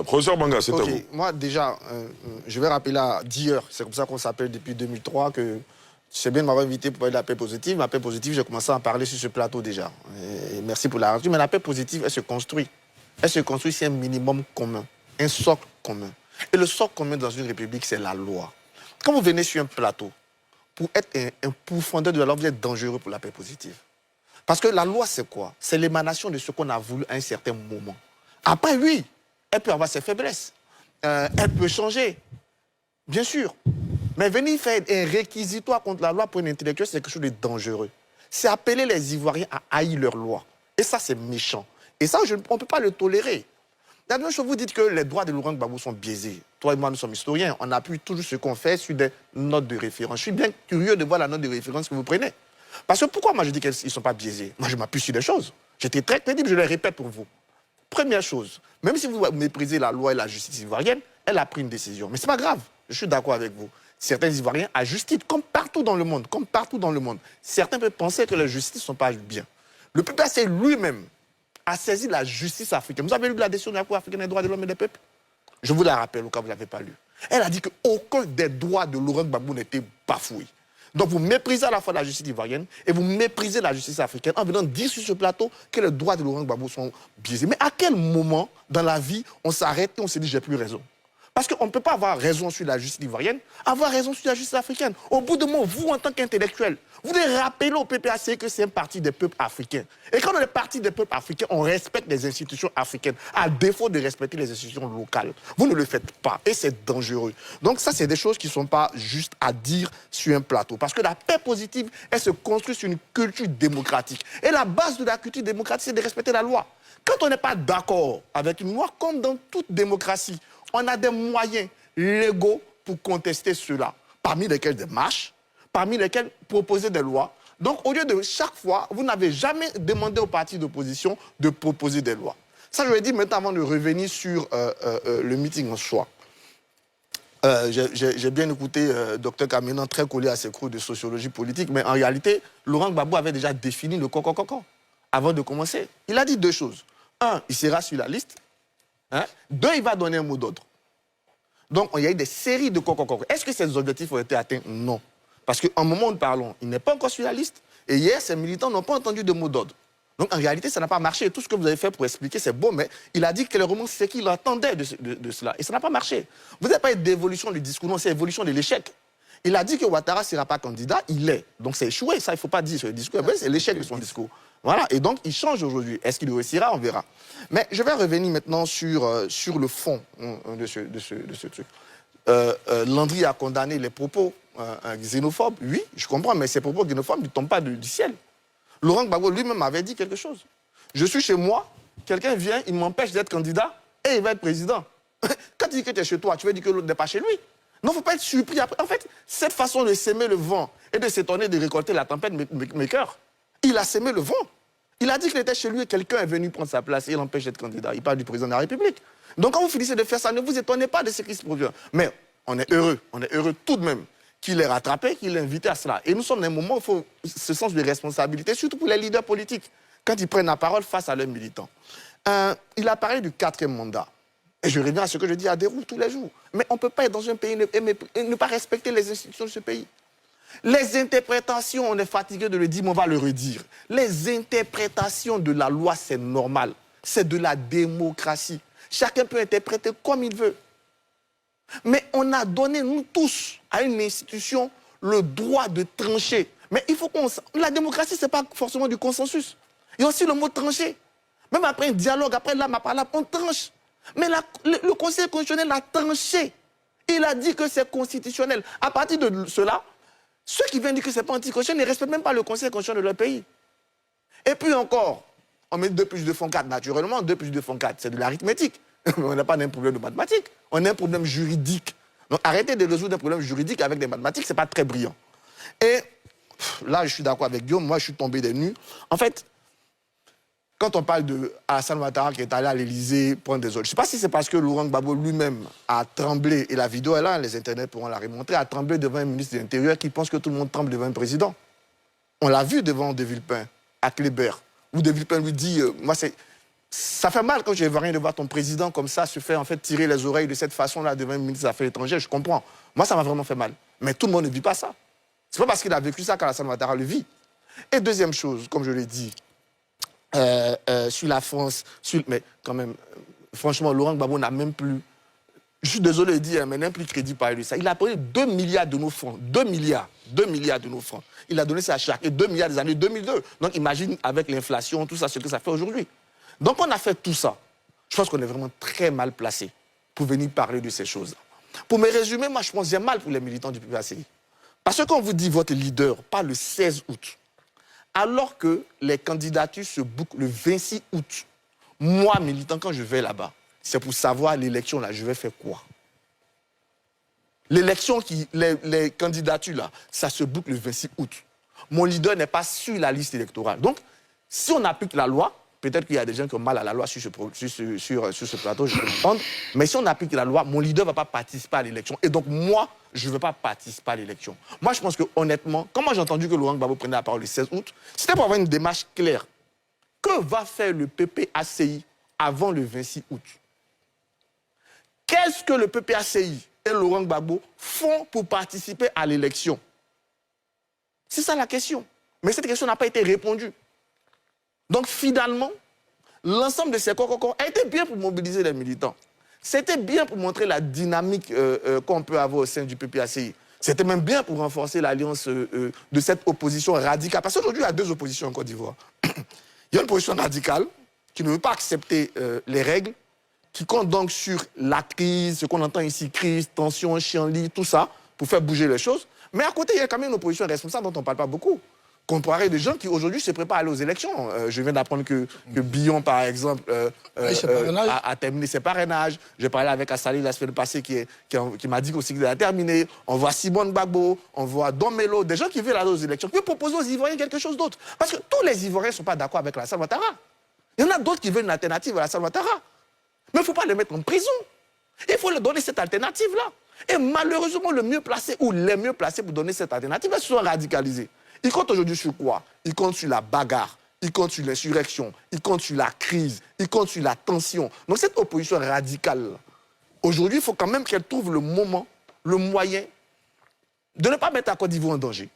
Professeur Banga, c'est à vous. Moi, déjà, je vais rappeler là, d'hier, c'est comme ça qu'on s'appelle depuis 2003, que c'est bien de m'avoir invité pour parler de la paix positive. La paix positive, j'ai commencé à en parler sur ce plateau déjà. Et merci pour la radio. Mais la paix positive, elle se construit. Elle se construit sur un minimum commun, un socle commun. Et le socle commun dans une république, c'est la loi. Quand vous venez sur un plateau, pour être un pourfendeur de la loi, vous êtes dangereux pour la paix positive. Parce que la loi, c'est quoi? C'est l'émanation de ce qu'on a voulu à un certain moment. Après, oui, elle peut avoir ses faiblesses. Elle peut changer, bien sûr. Mais venir faire un réquisitoire contre la loi pour un intellectuel, c'est quelque chose de dangereux. C'est appeler les Ivoiriens à haïr leur loi. Et ça, c'est méchant. Et ça, on ne peut pas le tolérer. La même chose, vous dites que les droits de Laurent Gbagbo sont biaisés. Toi et moi, nous sommes historiens. On appuie toujours ce qu'on fait sur des notes de référence. Je suis bien curieux de voir la note de référence que vous prenez. Parce que pourquoi moi je dis qu'ils ne sont pas biaisés? Moi, je m'appuie sur des choses. J'étais très crédible, je les répète pour vous. Première chose, même si vous méprisez la loi et la justice ivoirienne, elle a pris une décision. Mais ce n'est pas grave, je suis d'accord avec vous. Certains Ivoiriens à justice, comme partout dans le monde, certains peuvent penser que les justices ne sont pas bien. Le peuple c'est lui-même a saisi la justice africaine. Vous avez lu la décision de la Cour africaine des droits de l'homme et des peuples? Je vous la rappelle au cas où vous ne l'avez pas lu. Elle a dit qu'aucun des droits de Laurent Gbagbo n'était bafoué. Donc vous méprisez à la fois la justice ivoirienne et vous méprisez la justice africaine en venant dire sur ce plateau que les droits de Laurent Gbagbo sont biaisés. Mais à quel moment dans la vie on s'arrête et on se dit j'ai plus raison? Parce qu'on ne peut pas avoir raison sur la justice ivoirienne, avoir raison sur la justice africaine. Au bout de moment, vous, en tant qu'intellectuel, vous devez rappeler au PPAC que c'est un parti des peuples africains. Et quand on est parti des peuples africains, on respecte les institutions africaines, à défaut de respecter les institutions locales. Vous ne le faites pas, et c'est dangereux. Donc ça, c'est des choses qui ne sont pas justes à dire sur un plateau. Parce que la paix positive, elle se construit sur une culture démocratique. Et la base de la culture démocratique, c'est de respecter la loi. Quand on n'est pas d'accord avec une loi, comme dans toute démocratie, on a des moyens légaux pour contester cela, parmi lesquels des marches, parmi lesquels proposer des lois. Donc, au lieu de chaque fois, vous n'avez jamais demandé aux partis d'opposition de proposer des lois. Ça, je vais dire maintenant avant de revenir sur le meeting en soi. J'ai bien écouté Dr Kamenan, très collé à ses cours de sociologie politique, mais en réalité, Laurent Gbagbo avait déjà défini le coco avant de commencer. Il a dit deux choses. Un, il sera sur la liste. Hein? Deux, il va donner un mot d'ordre. Donc, il y a eu des séries de coco. Est-ce que ces objectifs ont été atteints? Non. Parce qu'en moment où nous parlons, il n'est pas encore sur la liste. Et hier, ces militants n'ont pas entendu de mot d'ordre. Donc, en réalité, ça n'a pas marché. Tout ce que vous avez fait pour expliquer, c'est beau, mais il a dit que le roman, c'est qu'il attendait de cela. Et ça n'a pas marché. Vous n'avez pas eu d'évolution du discours, non, c'est l'évolution de l'échec. Il a dit que Ouattara ne sera pas candidat, il est. Donc, c'est échoué. Ça, il ne faut pas dire sur le discours. C'est l'échec de son discours. Voilà, et donc il change aujourd'hui. Est-ce qu'il réussira? On verra. Mais je vais revenir maintenant sur le fond de ce truc. Landry a condamné les propos xénophobes. Oui, je comprends, mais ces propos xénophobes ne tombent pas du ciel. Laurent Gbagbo lui-même avait dit quelque chose. Je suis chez moi, quelqu'un vient, il m'empêche d'être candidat et il va être président. Quand tu dis que tu es chez toi, tu veux dire que l'autre n'est pas chez lui? Non, il ne faut pas être surpris après. En fait, cette façon de s'aimer le vent et de s'étonner de récolter la tempête mes cœurs. Il a sémé le vent. Il a dit qu'il était chez lui et quelqu'un est venu prendre sa place et il l'empêche d'être candidat. Il parle du président de la République. Donc quand vous finissez de faire ça, ne vous étonnez pas de ce qui se produit. Mais on est heureux tout de même qu'il ait rattrapé, qu'il l'ait invité à cela. Et nous sommes dans un moment où il faut ce sens de responsabilité, surtout pour les leaders politiques, quand ils prennent la parole face à leurs militants. Il a parlé du 4e mandat. Et je reviens à ce que je dis à Déroux tous les jours. Mais on ne peut pas être dans un pays et ne pas respecter les institutions de ce pays. Les interprétations, on est fatigué de le dire, mais on va le redire. Les interprétations de la loi, c'est normal. C'est de la démocratie. Chacun peut interpréter comme il veut. Mais on a donné, nous tous, à une institution, le droit de trancher. Mais il faut qu'on... La démocratie, ce n'est pas forcément du consensus. Il y a aussi le mot trancher. Même après un dialogue, après l'âme à parole, on tranche. Mais le Conseil constitutionnel a tranché. Il a dit que c'est constitutionnel. À partir de cela, ceux qui viennent dire que ce n'est pas anticonstitutionnel ne respectent même pas le Conseil constitutionnel de leur pays. Et puis encore, on met 2 plus 2 font 4. Naturellement, 2 plus 2 font 4, c'est de l'arithmétique. On n'a pas un problème de mathématiques. On a un problème juridique. Donc arrêtez de résoudre un problème juridique avec des mathématiques, ce n'est pas très brillant. Et là, je suis d'accord avec Guillaume, moi je suis tombé des nues. En fait, quand on parle de Alassane Ouattara qui est allé à l'Élysée prendre des ordres, je ne sais pas si c'est parce que Laurent Gbagbo lui-même a tremblé, et la vidéo est là, les internets pourront la remontrer, a tremblé devant un ministre de l'Intérieur qui pense que tout le monde tremble devant un président. On l'a vu devant De Villepin, à Kléber, où De Villepin lui dit, moi c'est... Ça fait mal quand tu es ivoirien de voir ton président comme ça se faire en fait tirer les oreilles de cette façon-là devant une ministre des Affaires étrangères, je comprends. Moi, ça m'a vraiment fait mal. Mais tout le monde ne vit pas ça. C'est pas parce qu'il a vécu ça qu'Alassane Ouattara le vit. Et deuxième chose, comme je l'ai dit, sur la France, mais quand même, franchement, Laurent Gbagbo n'a même plus, je suis désolé de dire, mais n'a plus de crédit par de ça. Il a pris 2 milliards de nos francs, 2 milliards de nos francs. Il a donné ça à chaque, et 2 milliards des années 2002. Donc imagine avec l'inflation, tout ça, ce que ça fait aujourd'hui. Donc on a fait tout ça. Je pense qu'on est vraiment très mal placé pour venir parler de ces choses-là. Pour me résumer, moi je pense que j'ai mal pour les militants du PPACI. Parce que quand on vous dit votre leader part le 16 août, alors que les candidatures se bouclent le 26 août, moi, militant, quand je vais là-bas, c'est pour savoir l'élection, là, je vais faire quoi? L'élection, les candidatures, là, ça se boucle le 26 août. Mon leader n'est pas sur la liste électorale. Donc, si on applique la loi, peut-être qu'il y a des gens qui ont mal à la loi sur ce plateau, je peux comprendre, mais si on applique la loi, mon leader ne va pas participer à l'élection. Et donc, moi, je ne veux pas participer à l'élection. Moi, je pense que, honnêtement, comment j'ai entendu que Laurent Gbagbo prenait la parole le 16 août, c'était pour avoir une démarche claire. Que va faire le PPACI avant le 26 août? Qu'est-ce que le PPACI et Laurent Gbagbo font pour participer à l'élection? C'est ça la question. Mais cette question n'a pas été répondue. Donc finalement, l'ensemble de ces corps a été bien pour mobiliser les militants. C'était bien pour montrer la dynamique qu'on peut avoir au sein du PPACI. C'était même bien pour renforcer l'alliance de cette opposition radicale. Parce qu'aujourd'hui, il y a deux oppositions en Côte d'Ivoire. Il y a une position radicale qui ne veut pas accepter les règles, qui compte donc sur la crise, ce qu'on entend ici, crise, tension, chienlit, tout ça, pour faire bouger les choses. Mais à côté, il y a quand même une opposition responsable dont on ne parle pas beaucoup. Comparé des gens qui aujourd'hui se préparent à aller aux élections. Je viens d'apprendre que Billon, par exemple, a terminé ses parrainages. J'ai parlé avec Assali la semaine passée qui m'a dit aussi qu'il a terminé. On voit Simone Gbagbo, on voit Don Melo, des gens qui veulent aller aux élections, qui proposent aux Ivoiriens quelque chose d'autre. Parce que tous les Ivoiriens ne sont pas d'accord avec Alassane Ouattara. Il y en a d'autres qui veulent une alternative à Alassane Ouattara. Mais il ne faut pas les mettre en prison. Il faut leur donner cette alternative-là. Et malheureusement, le mieux placé ou les mieux placés pour donner cette alternative, ils sont radicalisés. Ils comptent aujourd'hui sur quoi? Ils comptent sur la bagarre, ils comptent sur l'insurrection, ils comptent sur la crise, ils comptent sur la tension. Donc cette opposition radicale, aujourd'hui, il faut quand même qu'elle trouve le moment, le moyen de ne pas mettre la Côte d'Ivoire en danger.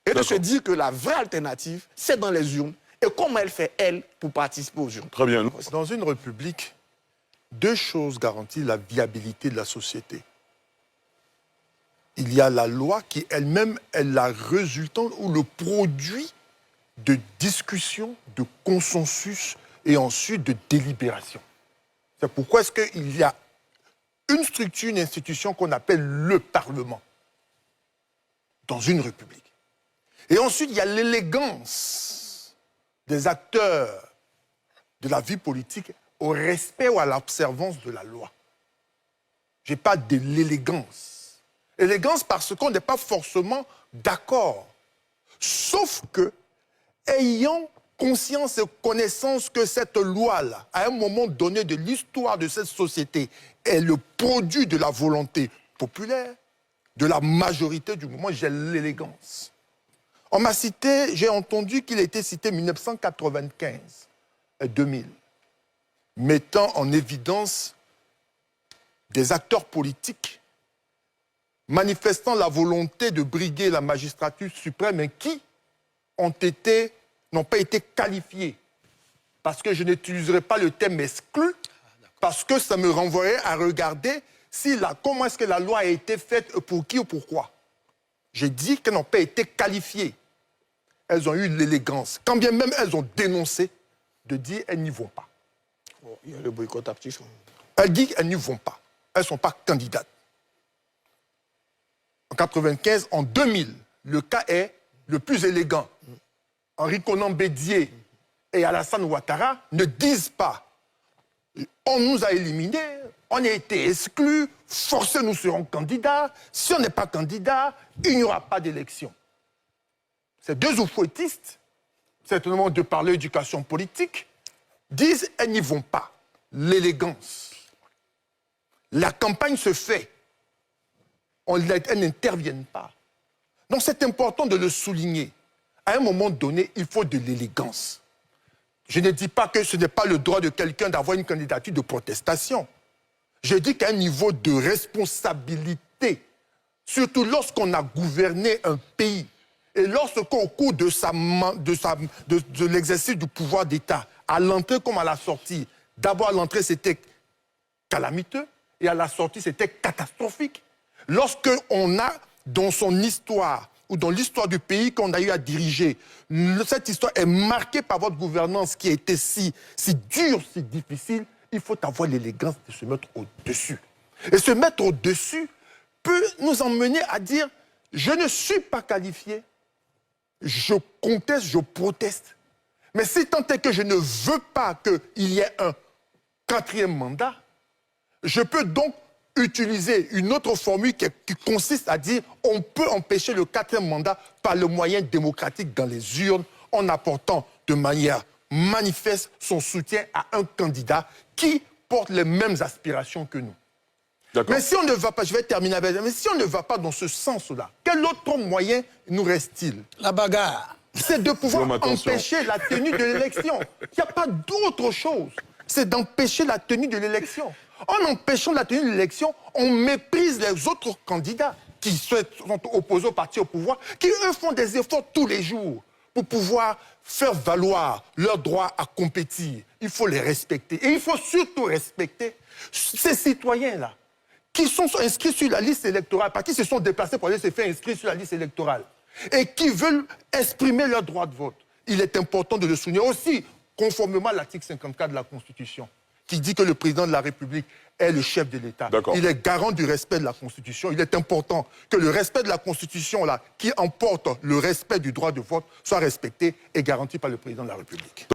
Et de se dire que la vraie alternative, c'est dans les urnes. Et comment elle fait, elle, pour participer aux urnes. Très bien. Dans une république, deux choses garantissent la viabilité de la société. Il y a la loi qui elle-même est la résultante ou le produit de discussion, de consensus et ensuite de délibération. C'est pourquoi est-ce qu'il y a une structure, une institution qu'on appelle le Parlement dans une république. Et ensuite, il y a l'élégance des acteurs de la vie politique au respect ou à l'observance de la loi. Je parle de l'élégance. Élégance parce qu'on n'est pas forcément d'accord. Sauf que, ayant conscience et connaissance que cette loi-là, à un moment donné de l'histoire de cette société, est le produit de la volonté populaire, de la majorité du moment, j'ai l'élégance. On m'a cité, j'ai entendu qu'il a été cité 1995 et 2000, mettant en évidence des acteurs politiques manifestant la volonté de briguer la magistrature suprême et qui n'ont pas été qualifiés. Parce que je n'utiliserai pas le terme exclu, parce que ça me renvoierait à regarder comment est-ce que la loi a été faite, pour qui ou pourquoi. J'ai dit qu'elles n'ont pas été qualifiées. Elles ont eu l'élégance, quand bien même elles ont dénoncé, de dire qu'elles n'y vont pas. Oh, il y a le boycott actif. Elles disent qu'elles n'y vont pas. Elles ne sont pas candidates. En 1995, en 2000, le cas est le plus élégant. Henri Konan Bédié et Alassane Ouattara ne disent pas « on nous a éliminés, on a été exclus, forcés nous serons candidats, si on n'est pas candidat, il n'y aura pas d'élection ». Ces deux oufouettistes, certainement de par l'éducation politique, disent « elles n'y vont pas ». L'élégance. La campagne se fait. Elles n'interviennent pas. Donc c'est important de le souligner. À un moment donné, il faut de l'élégance. Je ne dis pas que ce n'est pas le droit de quelqu'un d'avoir une candidature de protestation. Je dis qu'à un niveau de responsabilité, surtout lorsqu'on a gouverné un pays, et lorsqu'au cours de l'exercice du pouvoir d'État, à l'entrée comme à la sortie, d'abord à l'entrée c'était calamiteux, et à la sortie c'était catastrophique. Lorsqu'on a dans son histoire, ou dans l'histoire du pays qu'on a eu à diriger, cette histoire est marquée par votre gouvernance qui a été si dure, si difficile, il faut avoir l'élégance de se mettre au-dessus. Et se mettre au-dessus peut nous emmener à dire « je ne suis pas qualifié, je conteste, je proteste ». Mais si tant est que je ne veux pas qu'il y ait un 4e mandat, je peux donc utiliser une autre formule qui consiste à dire on peut empêcher le 4e mandat par le moyen démocratique dans les urnes en apportant de manière manifeste son soutien à un candidat qui porte les mêmes aspirations que nous. Mais si on ne va pas, je vais terminer avec ça, mais si on ne va pas dans ce sens-là, quel autre moyen nous reste-t-il? La bagarre. C'est de pouvoir empêcher la tenue de l'élection. Il n'y a pas d'autre chose. C'est d'empêcher la tenue de l'élection. En empêchant la tenue de l'élection, on méprise les autres candidats qui sont opposés au parti au pouvoir, qui eux font des efforts tous les jours pour pouvoir faire valoir leur droit à compétir. Il faut les respecter. Et il faut surtout respecter ces citoyens-là qui sont inscrits sur la liste électorale, parce qu'ils se sont déplacés pour aller se faire inscrire sur la liste électorale et qui veulent exprimer leur droit de vote. Il est important de le souligner aussi, conformément à l'article 54 de la Constitution, qui dit que le président de la République est le chef de l'État. Il est garant du respect de la Constitution. Il est important que le respect de la Constitution, là, qui emporte le respect du droit de vote, soit respecté et garanti par le président de la République.